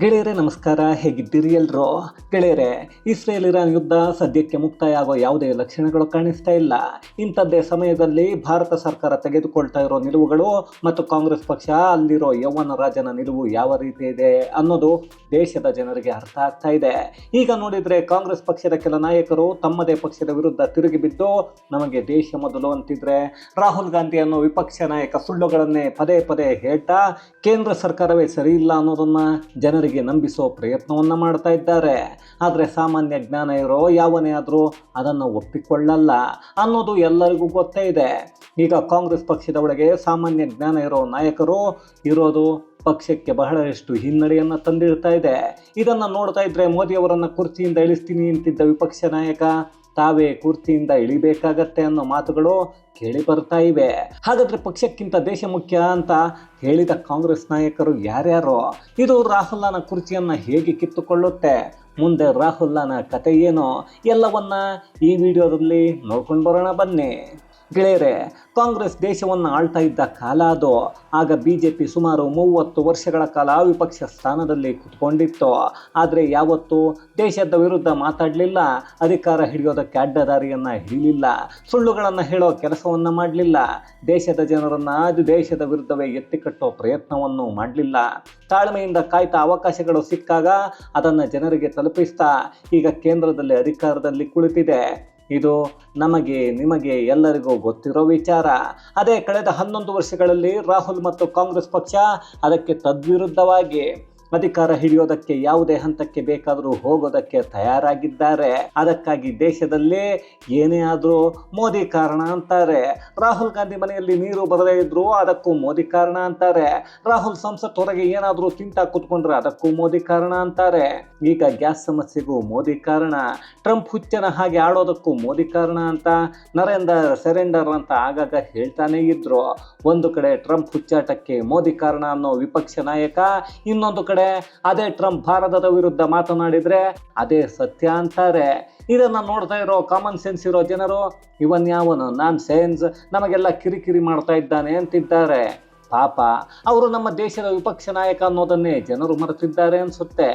ಗೆಳೆಯರೇ ನಮಸ್ಕಾರ, ಹೇಗಿದ್ದೀರಿ ಎಲ್ರು? ಗೆಳೆಯರೇ, ಇಸ್ರೇಲ್ ಇರಾನ್ ಯುದ್ಧ ಸದ್ಯಕ್ಕೆ ಮುಕ್ತಾಯ ಆಗೋ ಯಾವುದೇ ಲಕ್ಷಣಗಳು ಕಾಣಿಸ್ತಾ ಇಲ್ಲ. ಇಂಥದ್ದೇ ಸಮಯದಲ್ಲಿ ಭಾರತ ಸರ್ಕಾರ ತೆಗೆದುಕೊಳ್ತಾ ಇರೋ ನಿಲುವುಗಳು ಮತ್ತು ಕಾಂಗ್ರೆಸ್ ಪಕ್ಷ ಅಲ್ಲಿರೋ ಯೌವನ ರಾಜನ ನಿಲುವು ಯಾವ ರೀತಿ ಇದೆ ಅನ್ನೋದು ದೇಶದ ಜನರಿಗೆ ಅರ್ಥ ಆಗ್ತಾ ಇದೆ. ಈಗ ನೋಡಿದ್ರೆ ಕಾಂಗ್ರೆಸ್ ಪಕ್ಷದ ಕೆಲ ನಾಯಕರು ತಮ್ಮದೇ ಪಕ್ಷದ ವಿರುದ್ಧ ತಿರುಗಿ ಬಿದ್ದು ನಮಗೆ ದೇಶ ಮೊದಲು ಅಂತಿದ್ರೆ, ರಾಹುಲ್ ಗಾಂಧಿ ಅನ್ನೋ ವಿಪಕ್ಷ ನಾಯಕ ಸುಳ್ಳುಗಳನ್ನೇ ಪದೇ ಪದೇ ಹೇಳ್ತಾ ಕೇಂದ್ರ ಸರ್ಕಾರವೇ ಸರಿ ಇಲ್ಲ ಅನ್ನೋದನ್ನ ಜನರಿಗೆ ನಂಬಿಸೋ ಪ್ರಯತ್ನವನ್ನು ಮಾಡ್ತಾ ಇದ್ದಾರೆ. ಆದರೆ ಸಾಮಾನ್ಯ ಜ್ಞಾನ ಇರೋ ಯಾವನೇ ಆದರೂ ಅದನ್ನು ಒಪ್ಪಿಕೊಳ್ಳಲ್ಲ ಅನ್ನೋದು ಎಲ್ಲರಿಗೂ ಗೊತ್ತೇ ಇದೆ. ಈಗ ಕಾಂಗ್ರೆಸ್ ಪಕ್ಷದ ಒಳಗೆ ಸಾಮಾನ್ಯ ಜ್ಞಾನ ಇರೋ ನಾಯಕರು ಇರೋದು ಪಕ್ಷಕ್ಕೆ ಬಹಳಷ್ಟು ಹಿನ್ನಡೆಯನ್ನು ತಂದಿಡ್ತಾ ಇದೆ. ಇದನ್ನು ನೋಡ್ತಾ ಇದ್ರೆ ಮೋದಿಯವರನ್ನು ಕುರ್ಚಿಯಿಂದ ಇಳಿಸ್ತೀನಿ ಅಂತಿದ್ದ ವಿಪಕ್ಷ ನಾಯಕ ತಾವೇ ಕುರ್ಚಿಯಿಂದ ಇಳಿಬೇಕಾಗತ್ತೆ ಅನ್ನೋ ಮಾತುಗಳು ಕೇಳಿ ಬರ್ತಾ ಇವೆ. ಹಾಗಾದ್ರೆ ಪಕ್ಷಕ್ಕಿಂತ ದೇಶ ಮುಖ್ಯ ಅಂತ ಹೇಳಿದ ಕಾಂಗ್ರೆಸ್ ನಾಯಕರು ಯಾರ್ಯಾರೋ? ಇದು ರಾಹುಲ್ನ ಕುರ್ಚಿಯನ್ನು ಹೇಗೆ ಕಿತ್ತುಕೊಳ್ಳುತ್ತೆ? ಮುಂದೆ ರಾಹುಲ್ನ ಕತೆ ಏನು? ಎಲ್ಲವನ್ನ ಈ ವಿಡಿಯೋದಲ್ಲಿ ನೋಡ್ಕೊಂಡು ಬರೋಣ ಬನ್ನಿ. ಗೆಳೆಯರೇ, ಕಾಂಗ್ರೆಸ್ ದೇಶವನ್ನು ಆಳ್ತಾ ಇದ್ದ ಕಾಲ ಅದು. ಆಗ BJP ಸುಮಾರು 30 ವರ್ಷಗಳ ಕಾಲ ವಿಪಕ್ಷ ಸ್ಥಾನದಲ್ಲಿ ಕುತ್ಕೊಂಡಿತ್ತು. ಆದರೆ ಯಾವತ್ತೂ ದೇಶದ ವಿರುದ್ಧ ಮಾತಾಡಲಿಲ್ಲ, ಅಧಿಕಾರ ಹಿಡಿಯೋದಕ್ಕೆ ಅಡ್ಡದಾರಿಯನ್ನು ಹಿಡಿಲಿಲ್ಲ, ಸುಳ್ಳುಗಳನ್ನು ಹೇಳೋ ಕೆಲಸವನ್ನು ಮಾಡಲಿಲ್ಲ, ದೇಶದ ಜನರನ್ನು ಅದು ದೇಶದ ವಿರುದ್ಧವೇ ಎತ್ತಿಕಟ್ಟೋ ಪ್ರಯತ್ನವನ್ನು ಮಾಡಲಿಲ್ಲ. ತಾಳ್ಮೆಯಿಂದ ಕಾಯ್ತಾ ಅವಕಾಶಗಳು ಸಿಕ್ಕಾಗ ಅದನ್ನು ಜನರಿಗೆ ತಲುಪಿಸ್ತಾ ಈಗ ಕೇಂದ್ರದಲ್ಲಿ ಅಧಿಕಾರದಲ್ಲಿ ಕುಳಿತಿದೆ. ಇದು ನಮಗೆ ನಿಮಗೆ ಎಲ್ಲರಿಗೂ ಗೊತ್ತಿರೋ ವಿಚಾರ. ಅದೇ ಕಳೆದ 11 ವರ್ಷಗಳಲ್ಲಿ ರಾಹುಲ್ ಮತ್ತು ಕಾಂಗ್ರೆಸ್ ಪಕ್ಷ ಅದಕ್ಕೆ ತದ್ವಿರುದ್ಧವಾಗಿ ಅಧಿಕಾರ ಹಿಡಿಯೋದಕ್ಕೆ ಯಾವುದೇ ಹಂತಕ್ಕೆ ಬೇಕಾದರೂ ಹೋಗೋದಕ್ಕೆ ತಯಾರಾಗಿದ್ದಾರೆ. ಅದಕ್ಕಾಗಿ ದೇಶದಲ್ಲಿ ಏನೇ ಆದರೂ ಮೋದಿ ಕಾರಣ ಅಂತಾರೆ. ರಾಹುಲ್ ಗಾಂಧಿ ಮನೆಯಲ್ಲಿ ನೀರು ಬರದೇ ಇದ್ರು ಅದಕ್ಕೂ ಮೋದಿ ಕಾರಣ ಅಂತಾರೆ. ರಾಹುಲ್ ಸಂಸತ್ ಹೊರಗೆ ಏನಾದರೂ ತಿಂತಾ ಕೂತ್ಕೊಂಡ್ರೆ ಅದಕ್ಕೂ ಮೋದಿ ಕಾರಣ ಅಂತಾರೆ. ಈಗ ಗ್ಯಾಸ್ ಸಮಸ್ಯೆಗೂ ಮೋದಿ ಕಾರಣ, ಟ್ರಂಪ್ ಹುಚ್ಚನ ಹಾಗೆ ಆಡೋದಕ್ಕೂ ಮೋದಿ ಕಾರಣ ಅಂತ ನರೇಂದರ್ ಸೆರೆಂಡರ್ ಅಂತ ಆಗಾಗ ಹೇಳ್ತಾನೆ ಇದ್ರು. ಒಂದು ಕಡೆ ಟ್ರಂಪ್ ಹುಚ್ಚಾಟಕ್ಕೆ ಮೋದಿ ಕಾರಣ ಅನ್ನೋ ವಿಪಕ್ಷ ನಾಯಕ, ಇನ್ನೊಂದು ಕಡೆ ಅದೇ ಟ್ರಂಪ್ ಭಾರತದ ವಿರುದ್ಧ ಮಾತನಾಡಿದ್ರೆ ಅದೇ ಸತ್ಯ ಅಂತಾರೆ. ಇದನ್ನ ನೋಡ್ತಾ ಇರೋ ಕಾಮನ್ ಸೆನ್ಸ್ ಇರೋ ಜನರು ಇವನ್ಯಾವನು ನಾನ್ ಸೆನ್ಸ್ ನಮಗೆಲ್ಲ ಕಿರಿಕಿರಿ ಮಾಡ್ತಾ ಇದ್ದಾನೆ ಅಂತಿದ್ದಾರೆ. ಪಾಪ, ಅವರು ನಮ್ಮ ದೇಶದ ವಿಪಕ್ಷ ನಾಯಕ ಅನ್ನೋದನ್ನೇ ಜನರು ಮರೆತಿದ್ದಾರೆ ಅನ್ಸುತ್ತೆ.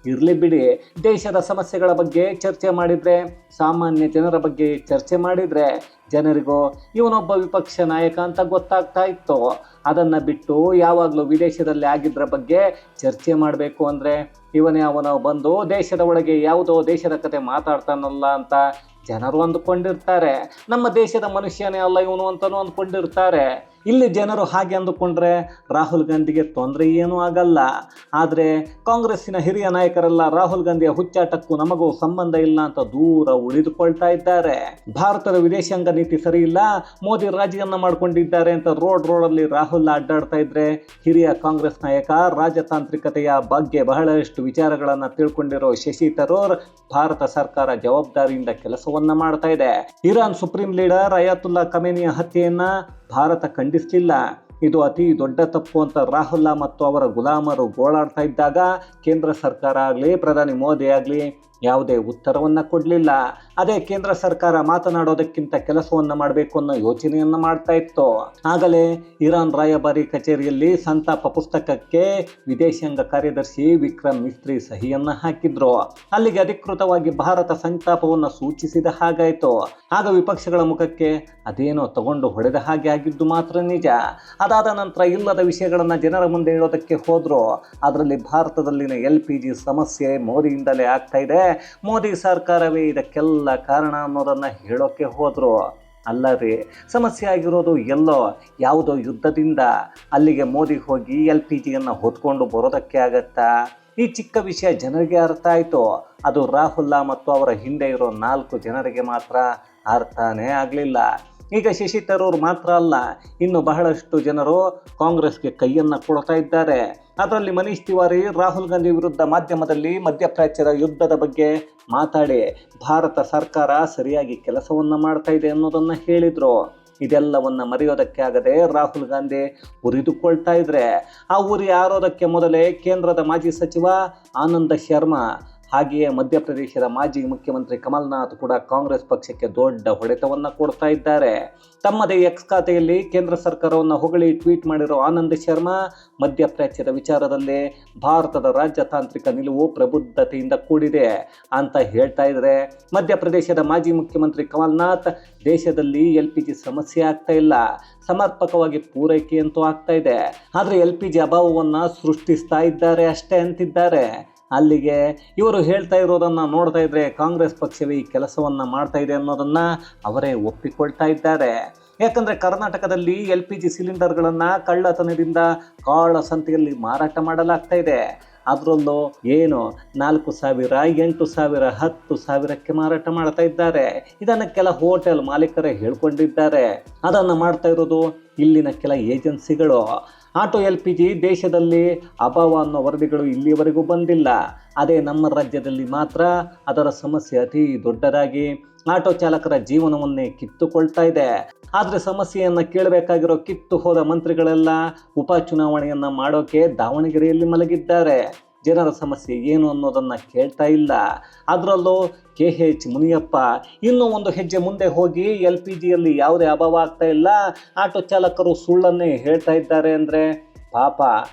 ಇರ್ಲಿ ಬಿಡಿ, ದೇಶದ ಸಮಸ್ಯೆಗಳ ಬಗ್ಗೆ ಚರ್ಚೆ ಮಾಡಿದ್ರೆ, ಸಾಮಾನ್ಯ ಜನರ ಬಗ್ಗೆ ಚರ್ಚೆ ಮಾಡಿದ್ರೆ ಜನರಿಗೂ ಇವನೊಬ್ಬ ವಿಪಕ್ಷ ನಾಯಕ ಅಂತ ಗೊತ್ತಾಗ್ತಾ ಇತ್ತು. ಅದನ್ನು ಬಿಟ್ಟು ಯಾವಾಗಲೂ ವಿದೇಶದಲ್ಲಿ ಆಗಿದ್ರ ಬಗ್ಗೆ ಚರ್ಚೆ ಮಾಡಬೇಕು ಅಂದರೆ ಇವನೇ ಅವನು ಬಂದು ದೇಶದ ಒಳಗೆ ಯಾವುದೋ ದೇಶದ ಕತೆ ಮಾತಾಡ್ತಾನಲ್ಲ ಅಂತ ಜನರು ಅಂದುಕೊಂಡಿರ್ತಾರೆ. ನಮ್ಮ ದೇಶದ ಮನುಷ್ಯನೇ ಅಲ್ಲ ಇವನು ಅಂತಲೂ ಅಂದ್ಕೊಂಡಿರ್ತಾರೆ. ಇಲ್ಲಿ ಜನರು ಹಾಗೆ ಅಂದುಕೊಂಡ್ರೆ ರಾಹುಲ್ ಗಾಂಧಿಗೆ ತೊಂದರೆ ಏನೂ ಆಗಲ್ಲ. ಆದರೆ ಕಾಂಗ್ರೆಸ್ಸಿನ ಹಿರಿಯ ನಾಯಕರೆಲ್ಲ ರಾಹುಲ್ ಗಾಂಧಿಯ ಹುಚ್ಚಾಟಕ್ಕೂ ನಮಗೂ ಸಂಬಂಧ ಇಲ್ಲ ಅಂತ ದೂರ ಉಳಿದುಕೊಳ್ತಾ ಇದ್ದಾರೆ. ಭಾರತದ ವಿದೇಶಾಂಗ ನೀತಿ ಸರಿ ಇಲ್ಲ, ಮೋದಿ ರಾಜಿಯನ್ನ ಮಾಡ್ಕೊಂಡಿದ್ದಾರೆ ಅಂತ ರೋಡಲ್ಲಿ ರಾಹುಲ್ ಅಡ್ಡಾಡ್ತಾ ಇದ್ರೆ, ಹಿರಿಯ ಕಾಂಗ್ರೆಸ್ ನಾಯಕ ರಾಜತಾಂತ್ರಿಕತೆಯ ಬಗ್ಗೆ ಬಹಳಷ್ಟು ವಿಚಾರಗಳನ್ನು ತಿಳ್ಕೊಂಡಿರೋ ಶಶಿ ತರೂರ್ ಭಾರತ ಸರ್ಕಾರ ಜವಾಬ್ದಾರಿಯಿಂದ ಕೆಲಸವನ್ನ ಮಾಡ್ತಾ ಇದೆ. ಇರಾನ್ ಸುಪ್ರೀಂ ಲೀಡರ್ ಅಯಾತುಲ್ಲಾ ಖಮೇನಿಯ ಹತ್ಯೆಯನ್ನ ಭಾರತ ಖಂಡಿಸಲಿಲ್ಲ. ಇದು ಅತಿ ದೊಡ್ಡ ತಪ್ಪು ಅಂತ ರಾಹುಲ್ ಮತ್ತು ಅವರ ಗುಲಾಮರು ಗೋಳಾಡ್ತಾ ಇದ್ದಾಗ ಕೇಂದ್ರ ಸರ್ಕಾರ ಆಗಲಿ ಪ್ರಧಾನಿ ಮೋದಿ ಆಗಲಿ ಯಾವುದೇ ಉತ್ತರವನ್ನು ಕೊಡಲಿಲ್ಲ. ಅದೇ ಕೇಂದ್ರ ಸರ್ಕಾರ ಮಾತನಾಡೋದಕ್ಕಿಂತ ಕೆಲಸವನ್ನು ಮಾಡಬೇಕು ಅನ್ನೋ ಯೋಚನೆಯನ್ನು ಮಾಡ್ತಾ ಇತ್ತು. ಆಗಲೇ ಇರಾನ್ ರಾಯಭಾರಿ ಕಚೇರಿಯಲ್ಲಿ ಸಂತಾಪ ಪುಸ್ತಕಕ್ಕೆ ವಿದೇಶಾಂಗ ಕಾರ್ಯದರ್ಶಿ ವಿಕ್ರಮ್ ಮಿಸ್ತ್ರಿ ಸಹಿಯನ್ನು ಹಾಕಿದ್ರು. ಅಲ್ಲಿಗೆ ಅಧಿಕೃತವಾಗಿ ಭಾರತ ಸಂತಾಪವನ್ನು ಸೂಚಿಸಿದ ಹಾಗಾಯಿತು. ಆಗ ವಿಪಕ್ಷಗಳ ಮುಖಕ್ಕೆ ಅದೇನೋ ತಗೊಂಡು ಹೊಡೆದ ಹಾಗೆ ಆಗಿದ್ದು ಮಾತ್ರ ನಿಜ. ಅದಾದ ನಂತರ ಇಲ್ಲದ ವಿಷಯಗಳನ್ನು ಜನರ ಮುಂದೆ ಹೇಳೋದಕ್ಕೆ ಹೋದ್ರು. ಅದರಲ್ಲಿ ಭಾರತದಲ್ಲಿನ LPG ಸಮಸ್ಯೆ ಮೋದಿಯಿಂದಲೇ ಆಗ್ತಾ ಇದೆ, ಮೋದಿ ಸರ್ಕಾರವೇ ಇದಕ್ಕೆಲ್ಲ ಕಾರಣ ಅನ್ನೋದನ್ನ ಹೇಳೋಕೆ ಹೋದ್ರು. ಅಲ್ಲ ರೀ, ಸಮಸ್ಯೆ ಆಗಿರೋದು ಎಲ್ಲೋ ಯಾವುದೋ ಯುದ್ಧದಿಂದ. ಅಲ್ಲಿಗೆ ಮೋದಿ ಹೋಗಿ LPGಯನ್ನು ಹೊತ್ಕೊಂಡು ಬರೋದಕ್ಕೆ ಆಗತ್ತಾ? ಈ ಚಿಕ್ಕ ವಿಷಯ ಜನರಿಗೆ ಅರ್ಥ ಆಯಿತು. ಅದು ರಾಹುಲ್ ಮತ್ತು ಅವರ ಹಿಂದೆ ಇರೋ 4 ಜನರಿಗೆ ಮಾತ್ರ ಅರ್ಥನೇ ಆಗಲಿಲ್ಲ. ಈಗ ಶಶಿ ತರೂರ್ ಮಾತ್ರ ಅಲ್ಲ, ಇನ್ನು ಬಹಳಷ್ಟು ಜನರು ಕಾಂಗ್ರೆಸ್ಗೆ ಕೈಯನ್ನು ಕೊಡ್ತಾ ಇದ್ದಾರೆ. ಅದರಲ್ಲಿ ಮನೀಶ್ ತಿವಾರಿ ರಾಹುಲ್ ಗಾಂಧಿ ವಿರುದ್ಧ ಮಾಧ್ಯಮದಲ್ಲಿ ಮಧ್ಯಪ್ರಾಚ್ಯದ ಯುದ್ಧದ ಬಗ್ಗೆ ಮಾತಾಡಿ ಭಾರತ ಸರ್ಕಾರ ಸರಿಯಾಗಿ ಕೆಲಸವನ್ನು ಮಾಡ್ತಾ ಇದೆ ಅನ್ನೋದನ್ನು ಹೇಳಿದರು. ಇದೆಲ್ಲವನ್ನು ಮರೆಯೋದಕ್ಕೆ ಆಗದೆ ರಾಹುಲ್ ಗಾಂಧಿ ಉರಿದುಕೊಳ್ತಾ ಇದ್ರೆ, ಆ ಉರಿ ಆರೋದಕ್ಕೆ ಮೊದಲೇ ಕೇಂದ್ರದ ಮಾಜಿ ಸಚಿವ ಆನಂದ ಶರ್ಮಾ ಹಾಗೆಯೇ ಮಧ್ಯಪ್ರದೇಶದ ಮಾಜಿ ಮುಖ್ಯಮಂತ್ರಿ ಕಮಲ್ನಾಥ್ ಕೂಡ ಕಾಂಗ್ರೆಸ್ ಪಕ್ಷಕ್ಕೆ ದೊಡ್ಡ ಹೊಡೆತವನ್ನು ಕೊಡ್ತಾ ಇದ್ದಾರೆ. ತಮ್ಮದೇ ಎಕ್ಸ್ ಖಾತೆಯಲ್ಲಿ ಕೇಂದ್ರ ಸರ್ಕಾರವನ್ನು ಹೊಗಳಿ ಟ್ವೀಟ್ ಮಾಡಿರೋ ಆನಂದ್ ಶರ್ಮಾ ಮಧ್ಯಪ್ರಾಚ್ಯದ ವಿಚಾರದಲ್ಲಿ ಭಾರತದ ರಾಜತಾಂತ್ರಿಕ ನಿಲುವು ಪ್ರಬುದ್ಧತೆಯಿಂದ ಕೂಡಿದೆ ಅಂತ ಹೇಳ್ತಾ ಇದ್ದಾರೆ. ಮಧ್ಯಪ್ರದೇಶದ ಮಾಜಿ ಮುಖ್ಯಮಂತ್ರಿ ಕಮಲ್ನಾಥ್ ದೇಶದಲ್ಲಿ LPG ಸಮಸ್ಯೆ ಆಗ್ತಾ ಇಲ್ಲ, ಸಮರ್ಪಕವಾಗಿ ಪೂರೈಕೆ ಅಂತೂ ಆಗ್ತಾ ಇದೆ, ಆದರೆ LPG ಅಭಾವವನ್ನು ಸೃಷ್ಟಿಸ್ತಾ ಇದ್ದಾರೆ ಅಷ್ಟೇ ಅಂತಿದ್ದಾರೆ. ಅಲ್ಲಿಗೆ ಇವರು ಹೇಳ್ತಾ ಇರೋದನ್ನು ನೋಡ್ತಾ ಇದ್ರೆ ಕಾಂಗ್ರೆಸ್ ಪಕ್ಷವೇ ಈ ಕೆಲಸವನ್ನು ಮಾಡ್ತಾ ಇದೆ ಅನ್ನೋದನ್ನು ಅವರೇ ಒಪ್ಪಿಕೊಳ್ತಾ ಇದ್ದಾರೆ. ಯಾಕಂದರೆ ಕರ್ನಾಟಕದಲ್ಲಿ LPG ಸಿಲಿಂಡರ್ಗಳನ್ನು ಕಳ್ಳತನದಿಂದ ಕಾಳಸಂತೆಯಲ್ಲಿ ಮಾರಾಟ ಮಾಡಲಾಗ್ತಾ ಇದೆ. ಅದರಲ್ಲೂ ಏನು 4,000, 8,000, 10,000ಕ್ಕೆ ಮಾರಾಟ ಮಾಡ್ತಾ ಇದ್ದಾರೆ. ಇದನ್ನು ಕೆಲ ಹೋಟೆಲ್ ಮಾಲೀಕರೇ ಹೇಳ್ಕೊಂಡಿದ್ದಾರೆ. ಅದನ್ನು ಮಾಡ್ತಾ ಇರೋದು ಇಲ್ಲಿನ ಕೆಲ ಏಜೆನ್ಸಿಗಳು. ಆಟೋ LPG ದೇಶದಲ್ಲಿ ಅಭಾವ ಅನ್ನೋ ವರದಿಗಳು ಇಲ್ಲಿಯವರೆಗೂ ಬಂದಿಲ್ಲ. ಅದೇ ನಮ್ಮ ರಾಜ್ಯದಲ್ಲಿ ಮಾತ್ರ ಅದರ ಸಮಸ್ಯೆ ಅತಿ ದೊಡ್ಡದಾಗಿ ಆಟೋ ಚಾಲಕರ ಜೀವನವನ್ನೇ ಕಿತ್ತುಕೊಳ್ತಾ ಇದೆ. ಆದರೆ ಸಮಸ್ಯೆಯನ್ನು ಕೇಳಬೇಕಾಗಿರೋ ಕಿತ್ತು ಹೋದ ಮಂತ್ರಿಗಳೆಲ್ಲ ಉಪಚುನಾವಣೆಯನ್ನು ಮಾಡೋಕೆ ದಾವಣಗೆರೆಯಲ್ಲಿ ಮಲಗಿದ್ದಾರೆ. ಜನರ ಸಮಸ್ಯೆ ಏನು ಅನ್ನೋದನ್ನು ಕೇಳ್ತಾ ಇಲ್ಲ. ಅದರಲ್ಲೂ KH ಮುನಿಯಪ್ಪ ಇನ್ನೂ ಒಂದು ಹೆಜ್ಜೆ ಮುಂದೆ ಹೋಗಿ LPGಯಲ್ಲಿ ಯಾವುದೇ ಅಭಾವ ಆಗ್ತಾ ಇಲ್ಲ, ಆಟೋ ಚಾಲಕರು ಸುಳ್ಳನ್ನೇ ಹೇಳ್ತಾ ಇದ್ದಾರೆ ಅಂದರೆ ಪಾಪ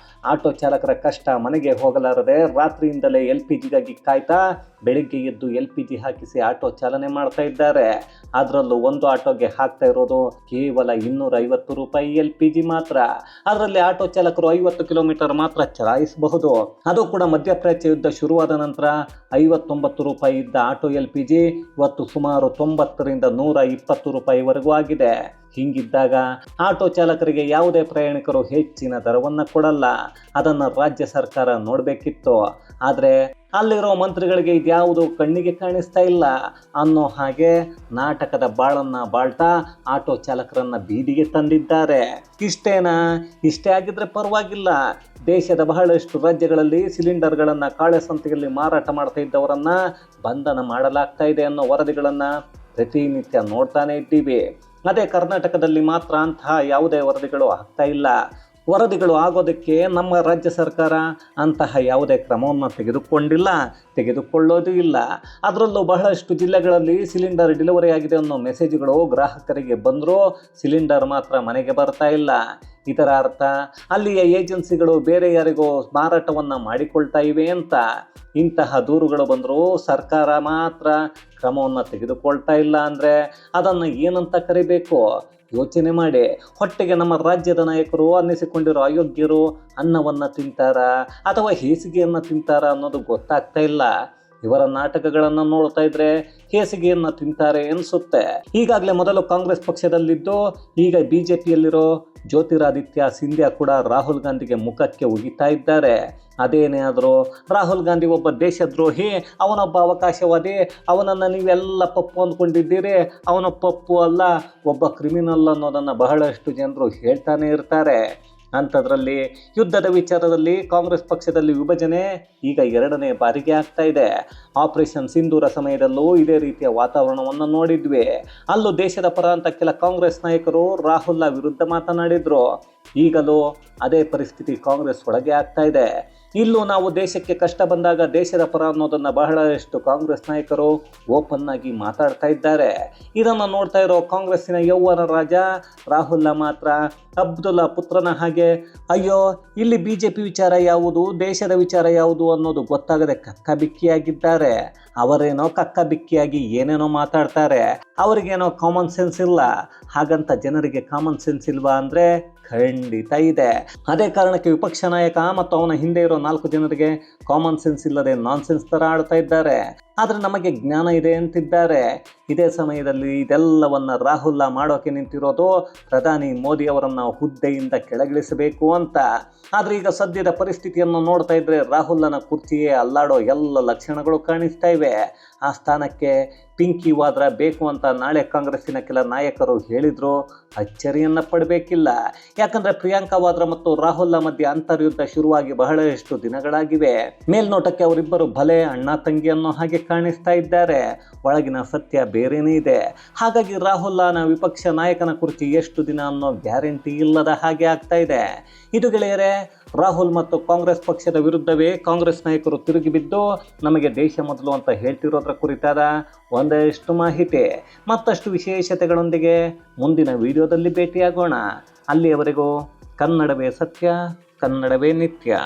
ಆಟೋ ಚಾಲಕರ ಕಷ್ಟ ಮನೆಗೆ ಹೋಗಲಾರದೆ ರಾತ್ರಿಯಿಂದಲೇ LPGಗಾಗಿ ಕಾಯ್ತಾ ಬೆಳಿಗ್ಗೆ ಎದ್ದು LPG ಹಾಕಿಸಿ ಆಟೋ ಚಾಲನೆ ಮಾಡ್ತಾ ಇದ್ದಾರೆ. ಅದರಲ್ಲೂ ಒಂದು ಆಟೋಗೆ ಹಾಕ್ತಾ ಇರೋದು ಕೇವಲ 250 ರೂಪಾಯಿ LPG ಮಾತ್ರ. ಅದರಲ್ಲಿ ಆಟೋ ಚಾಲಕರು 50 ಕಿಲೋಮೀಟರ್ ಮಾತ್ರ ಚಲಾಯಿಸಬಹುದು. ಅದು ಕೂಡ ಮಧ್ಯಪ್ರಾಚ್ಯ ಯುದ್ಧ ಶುರುವಾದ ನಂತರ 59 ರೂಪಾಯಿ ಇದ್ದ ಆಟೋ LPG ಇವತ್ತು ಸುಮಾರು 90ರಿಂದ 120 ರೂಪಾಯಿವರೆಗೂ ಆಗಿದೆ. ಹೀಗಿದ್ದಾಗ ಆಟೋ ಚಾಲಕರಿಗೆ ಯಾವುದೇ ಪ್ರಯಾಣಿಕರು ಹೆಚ್ಚಿನ ದರವನ್ನು ಕೊಡಲ್ಲ. ಅದನ್ನು ರಾಜ್ಯ ಸರ್ಕಾರ ನೋಡಬೇಕಿತ್ತು. ಆದರೆ ಅಲ್ಲಿರೋ ಮಂತ್ರಿಗಳಿಗೆ ಇದ್ಯಾವುದು ಕಣ್ಣಿಗೆ ಕಾಣಿಸ್ತಾ ಇಲ್ಲ ಅನ್ನೋ ಹಾಗೆ ನಾಟಕದ ಬಾಳನ್ನು ಬಾಳ್ತಾ ಆಟೋ ಚಾಲಕರನ್ನು ಬೀದಿಗೆ ತಂದಿದ್ದಾರೆ. ಇಷ್ಟೇನಾ? ಇಷ್ಟೇ ಆಗಿದ್ರೆ ಪರವಾಗಿಲ್ಲ. ದೇಶದ ಬಹಳಷ್ಟು ರಾಜ್ಯಗಳಲ್ಲಿ ಸಿಲಿಂಡರ್ಗಳನ್ನು ಕಾಳಸಂತೆಯಲ್ಲಿ ಮಾರಾಟ ಮಾಡ್ತಾ ಇದ್ದವರನ್ನು ಬಂಧನ ಮಾಡಲಾಗ್ತಾ ಇದೆ ಅನ್ನೋ ವರದಿಗಳನ್ನು ಪ್ರತಿನಿತ್ಯ ನೋಡ್ತಾನೆ ಇದ್ದೀವಿ. ಅದೇ ಕರ್ನಾಟಕದಲ್ಲಿ ಮಾತ್ರ ಅಂತಹ ಯಾವುದೇ ವರದಿಗಳು ಆಗ್ತಾ ಇಲ್ಲ. ವರದಿಗಳು ಆಗೋದಕ್ಕೆ ನಮ್ಮ ರಾಜ್ಯ ಸರ್ಕಾರ ಅಂತಹ ಯಾವುದೇ ಕ್ರಮವನ್ನು ತೆಗೆದುಕೊಳ್ಳೋದು ಇಲ್ಲ. ಅದರಲ್ಲೂ ಬಹಳಷ್ಟು ಜಿಲ್ಲೆಗಳಲ್ಲಿ ಸಿಲಿಂಡರ್ ಡೆಲಿವರಿ ಆಗಿದೆ ಅನ್ನೋ ಮೆಸೇಜ್ಗಳು ಗ್ರಾಹಕರಿಗೆ ಬಂದರೂ ಸಿಲಿಂಡರ್ ಮಾತ್ರ ಮನೆಗೆ ಬರ್ತಾ ಇಲ್ಲ. ಇದರ ಅರ್ಥ ಅಲ್ಲಿಯ ಏಜೆನ್ಸಿಗಳು ಬೇರೆ ಯಾರಿಗೋ ಮಾರಾಟವನ್ನು ಮಾಡಿಕೊಳ್ತಾ ಇವೆ ಅಂತ. ಇಂತಹ ದೂರುಗಳು ಬಂದರೂ ಸರ್ಕಾರ ಮಾತ್ರ ಕ್ರಮವನ್ನು ತೆಗೆದುಕೊಳ್ತಾ ಇಲ್ಲ ಅಂದರೆ ಅದನ್ನು ಏನಂತ ಕರಿಬೇಕು? ಯೋಚನೆ ಮಾಡಿ. ಹೊಟ್ಟೆಗೆ ನಮ್ಮ ರಾಜ್ಯದ ನಾಯಕರು ಅನ್ನಿಸಿಕೊಂಡಿರೋ ಅಯೋಗ್ಯರು ಅನ್ನವನ್ನು ತಿಂತಾರಾ ಅಥವಾ ಹೇಸಿಗೆಯನ್ನು ತಿಂತಾರಾ ಅನ್ನೋದು ಗೊತ್ತಾಗ್ತಾ ಇಲ್ಲ. ಇವರ ನಾಟಕಗಳನ್ನು ನೋಡ್ತಾ ಇದ್ರೆ ಹೇಸಿಗೆಯನ್ನು ತಿಂತಾರೆ ಅನಿಸುತ್ತೆ. ಈಗಾಗಲೇ ಮೊದಲು ಕಾಂಗ್ರೆಸ್ ಪಕ್ಷದಲ್ಲಿದ್ದು ಈಗ BJPಯಲ್ಲಿರೋ ಜ್ಯೋತಿರಾದಿತ್ಯ ಸಿಂಧ್ಯಾ ಕೂಡ ರಾಹುಲ್ ಗಾಂಧಿಗೆ ಮುಖಕ್ಕೆ ಉಗಿತಾ ಇದ್ದಾರೆ. ಅದೇನೇ ಆದರೂ ರಾಹುಲ್ ಗಾಂಧಿ ಒಬ್ಬ ದೇಶದ್ರೋಹಿ, ಅವನೊಬ್ಬ ಅವಕಾಶವಾದಿ, ಅವನನ್ನು ನೀವೆಲ್ಲ ಪಪ್ಪು ಅಂದ್ಕೊಂಡಿದ್ದೀರಿ, ಅವನ ಪಪ್ಪು ಅಲ್ಲ, ಒಬ್ಬ ಕ್ರಿಮಿನಲ್ ಅನ್ನೋದನ್ನು ಬಹಳಷ್ಟು ಜನರು ಹೇಳ್ತಾನೆ ಇರ್ತಾರೆ. ಅಂಥದ್ರಲ್ಲಿ ಯುದ್ಧದ ವಿಚಾರದಲ್ಲಿ ಕಾಂಗ್ರೆಸ್ ಪಕ್ಷದಲ್ಲಿ ವಿಭಜನೆ ಈಗ 2ನೇ ಬಾರಿಗೆ ಆಗ್ತಾ ಇದೆ. ಆಪರೇಷನ್ ಸಿಂಧೂರ ಸಮಯದಲ್ಲೂ ಇದೇ ರೀತಿಯ ವಾತಾವರಣವನ್ನು ನೋಡಿದ್ವಿ. ಅಲ್ಲೂ ದೇಶದ ಪರ ಅಂತ ಕೆಲ ಕಾಂಗ್ರೆಸ್ ನಾಯಕರು ರಾಹುಲ್ನ ವಿರುದ್ಧ ಮಾತನಾಡಿದ್ರು. ಈಗಲೂ ಅದೇ ಪರಿಸ್ಥಿತಿ ಕಾಂಗ್ರೆಸ್ ಒಳಗೆ ಆಗ್ತಾ ಇದೆ. ಇಲ್ಲೂ ನಾವು ದೇಶಕ್ಕೆ ಕಷ್ಟ ಬಂದಾಗ ದೇಶದ ಪರ ಅನ್ನೋದನ್ನು ಬಹಳಷ್ಟು ಕಾಂಗ್ರೆಸ್ ನಾಯಕರು ಓಪನ್ ಆಗಿ ಮಾತಾಡ್ತಾ ಇದ್ದಾರೆ. ಇದನ್ನು ನೋಡ್ತಾ ಇರೋ ಕಾಂಗ್ರೆಸ್ಸಿನ ಯೌವನ ರಾಜ ರಾಹುಲ್ನ ಮಾತ್ರ ಅಬ್ದುಲ್ಲಾ ಪುತ್ರನ ಹಾಗೆ ಅಯ್ಯೋ ಇಲ್ಲಿ BJP ವಿಚಾರ ಯಾವುದು, ದೇಶದ ವಿಚಾರ ಯಾವುದು ಅನ್ನೋದು ಗೊತ್ತಾಗದೆ ಕಕ್ಕಬಿಕ್ಕಿಯಾಗಿದ್ದಾರೆ. ಅವರೇನೋ ಕಕ್ಕಬಿಕ್ಕಿಯಾಗಿ ಏನೇನೋ ಮಾತಾಡ್ತಾರೆ. ಅವರಿಗೇನೋ ಕಾಮನ್ ಸೆನ್ಸ್ ಇಲ್ಲ. ಹಾಗಂತ ಜನರಿಗೆ ಕಾಮನ್ ಸೆನ್ಸ್ ಇಲ್ವಾ ಅಂದರೆ ಖಂಡಿತ ಇದೆ. ಅದೇ ಕಾರಣಕ್ಕೆ ವಿಪಕ್ಷ ನಾಯಕ ಮತ್ತು ಅವನ ಹಿಂದೆ ಇರೋ 4 ಜನರಿಗೆ ಕಾಮನ್ ಸೆನ್ಸ್ ಇಲ್ಲದೆ ನಾನ್ಸೆನ್ಸ್ ಥರ ಆಡ್ತಾ ಇದ್ದಾರೆ. ಆದರೆ ನಮಗೆ ಜ್ಞಾನ ಇದೆ ಅಂತಿದ್ದಾರೆ. ಇದೇ ಸಮಯದಲ್ಲಿ ಇದೆಲ್ಲವನ್ನು ರಾಹುಲ್ ಮಾಡೋಕೆ ನಿಂತಿರೋದು ಪ್ರಧಾನಿ ಮೋದಿ ಅವರನ್ನು ಹುದ್ದೆಯಿಂದ ಕೆಳಗಿಳಿಸಬೇಕು ಅಂತ. ಆದರೆ ಈಗ ಸದ್ಯದ ಪರಿಸ್ಥಿತಿಯನ್ನು ನೋಡ್ತಾ ಇದ್ರೆ ರಾಹುಲ್ನ ಕುರ್ಚಿಯೇ ಅಲ್ಲಾಡೋ ಎಲ್ಲ ಲಕ್ಷಣಗಳು ಕಾಣಿಸ್ತಾ ಇವೆ. ಆ ಸ್ಥಾನಕ್ಕೆ ಪಿಂಕಿ ವಾದ್ರಾ ಬೇಕು ಅಂತ ನಾಳೆ ಕಾಂಗ್ರೆಸ್ಸಿನ ಕೆಲ ನಾಯಕರು ಹೇಳಿದ್ರು ಅಚ್ಚರಿಯನ್ನು ಪಡಬೇಕಿಲ್ಲ. ಯಾಕಂದರೆ ಪ್ರಿಯಾಂಕಾ ವಾದ್ರಾ ಮತ್ತು ರಾಹುಲ್ನ ಮಧ್ಯೆ ಅಂತರ್ಯುದ್ಧ ಶುರುವಾಗಿ ಬಹಳಷ್ಟು ದಿನಗಳಾಗಿವೆ. ಮೇಲ್ನೋಟಕ್ಕೆ ಅವರಿಬ್ಬರು ಭಲೆ ಅಣ್ಣ ತಂಗಿ ಅನ್ನೋ ಹಾಗೆ ಕಾಣಿಸ್ತಾ ಇದ್ದಾರೆ. ಒಳಗಿನ ಸತ್ಯ ಬೇರೆನೇ ಇದೆ. ಹಾಗಾಗಿ ರಾಹುಲ್ನ ವಿಪಕ್ಷ ನಾಯಕನ ಕುರ್ಚಿ ಎಷ್ಟು ದಿನ ಅನ್ನೋ ಗ್ಯಾರಂಟಿ ಇಲ್ಲದ ಹಾಗೆ ಆಗ್ತಾ ಇದೆ. ಇದು ಗೆಳೆಯರೆ, ರಾಹುಲ್ ಮತ್ತು ಕಾಂಗ್ರೆಸ್ ಪಕ್ಷದ ವಿರುದ್ಧವೇ ಕಾಂಗ್ರೆಸ್ ನಾಯಕರು ತಿರುಗಿ ಬಿದ್ದು ನಮಗೆ ದೇಶ ಮೊದಲು ಅಂತ ಹೇಳ್ತಿರೋದ್ರ ಕುರಿತಾದ ಒಂದಷ್ಟು ಮಾಹಿತಿ, ಮತ್ತಷ್ಟು ವಿಶೇಷತೆಗಳೊಂದಿಗೆ ಮುಂದಿನ ವಿಡಿಯೋದಲ್ಲಿ ಭೇಟಿಯಾಗೋಣ. ಅಲ್ಲಿಯವರೆಗೂ ಕನ್ನಡವೇ ಸತ್ಯ, ಕನ್ನಡವೇ ನಿತ್ಯ.